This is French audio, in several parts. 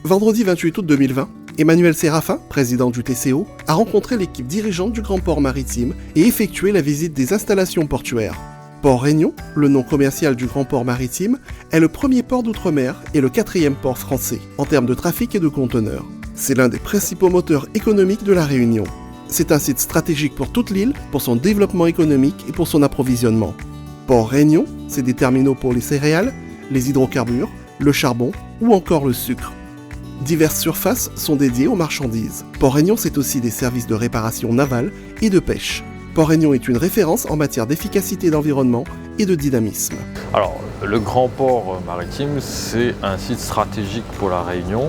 Vendredi 28 août 2020, Emmanuel Séraphin, président du TCO, a rencontré l'équipe dirigeante du Grand Port Maritime et effectué la visite des installations portuaires. Port-Réunion, le nom commercial du Grand Port Maritime, est le premier port d'outre-mer et le 4e port français en termes de trafic et de conteneurs. C'est l'un des principaux moteurs économiques de la Réunion. C'est un site stratégique pour toute l'île, pour son développement économique et pour son approvisionnement. Port-Réunion, c'est des terminaux pour les céréales, les hydrocarbures, le charbon ou encore le sucre. Diverses surfaces sont dédiées aux marchandises. Port-Réunion, c'est aussi des services de réparation navale et de pêche. Port-Réunion est une référence en matière d'efficacité d'environnement et de dynamisme. Alors, le Grand Port Maritime, c'est un site stratégique pour la Réunion,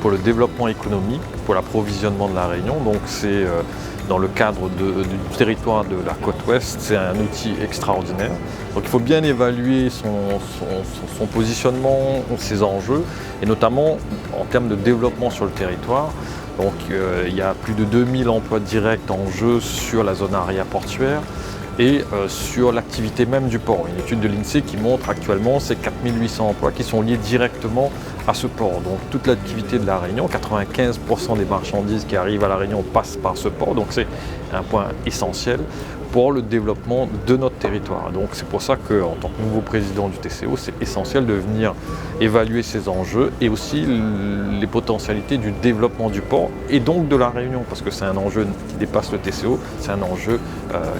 pour le développement économique, pour l'approvisionnement de la Réunion. Donc c'est dans le cadre du territoire de la côte ouest, c'est un outil extraordinaire. Donc il faut bien évaluer son positionnement, ses enjeux, et notamment en termes de développement sur le territoire. Donc il y a plus de 2000 emplois directs en jeu sur la zone arrière portuaire et sur l'activité même du port. Une étude de l'INSEE qui montre actuellement ces 4800 emplois qui sont liés directement à ce port. Donc toute l'activité de la Réunion, 95% des marchandises qui arrivent à la Réunion passent par ce port. Donc c'est un point essentiel pour le développement de notre territoire. Donc c'est pour ça qu'en tant que nouveau président du TCO, c'est essentiel de venir évaluer ces enjeux et aussi les potentialités du développement du port et donc de la Réunion, parce que c'est un enjeu qui dépasse le TCO, c'est un enjeu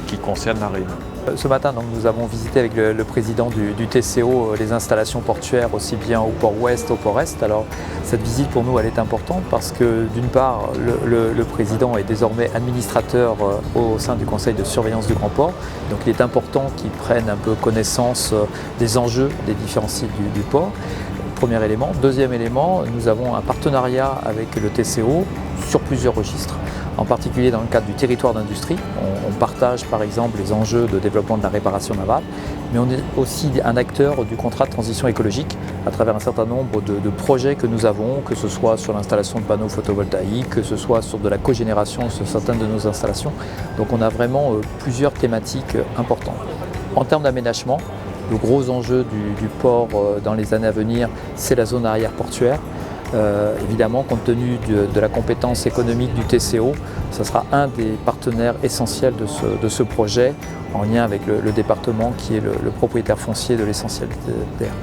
qui concerne la Réunion. Ce matin, donc, nous avons visité avec le président du TCO les installations portuaires aussi bien au port ouest au port est. Alors cette visite pour nous elle est importante parce que d'une part le président est désormais administrateur au sein du conseil de surveillance du Grand Port. Donc il est important qu'il prenne un peu connaissance des enjeux des différents sites du port. Premier élément. Deuxième élément, nous avons un partenariat avec le TCO sur plusieurs registres, en particulier dans le cadre du territoire d'industrie. On partage par exemple les enjeux de développement de la réparation navale, mais on est aussi un acteur du contrat de transition écologique à travers un certain nombre de projets que nous avons, que ce soit sur l'installation de panneaux photovoltaïques, que ce soit sur de la cogénération sur certaines de nos installations. Donc on a vraiment plusieurs thématiques importantes. En termes d'aménagement, le gros enjeu du port dans les années à venir, c'est la zone arrière portuaire. Évidemment, compte tenu de la compétence économique du TCO, ce sera un des partenaires essentiels de ce projet, en lien avec le département qui est le propriétaire foncier de l'essentiel terre.